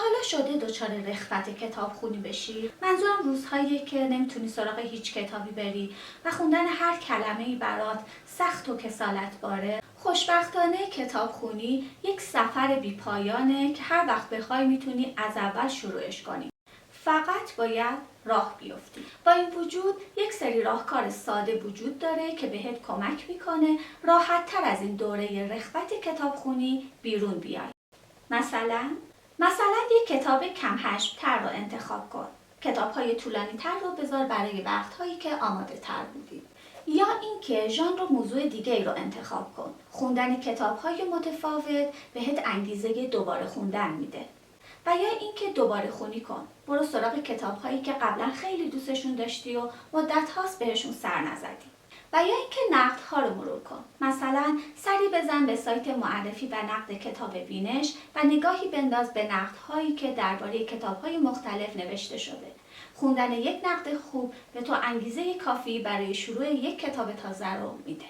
حالا شده دچار رغبت کتاب خونی بشی؟ منظورم روزهایی که نمیتونی سراغ هیچ کتابی بری و خوندن هر کلمه‌ای برات سخت و کسالت باره. خوشبختانه کتاب خونی یک سفر بی‌پایانه که هر وقت بخوای میتونی از اول شروعش کنی. فقط باید راه بیفتی. با این وجود یک سری راهکار ساده وجود داره که بهت کمک میکنه راحت تر از این دوره رغبت کتاب خونی بیرون بیای. مثلا یک کتاب کم حجم‌تر رو انتخاب کن. کتاب‌های طولانی‌تر رو بذار برای وقت‌هایی که آماده تر بودی. یا اینکه ژانر و موضوع دیگه‌ای رو انتخاب کن. خوندن کتاب‌های متفاوت بهت انگیزه دوباره خوندن میده. و یا اینکه دوباره خونی کن. برو سراغ کتاب‌هایی که قبلا خیلی دوستشون داشتی و مدت هاست بهشون سر نزدی. و یا اینکه نقدها رو مرور کن. مثلا سری بزن به سایت معرفی و نقد کتاب بینش و نگاهی بنداز به نقدهایی که درباره کتاب‌های مختلف نوشته شده. خوندن یک نقد خوب به تو انگیزه کافی برای شروع یک کتاب تازه رو میده.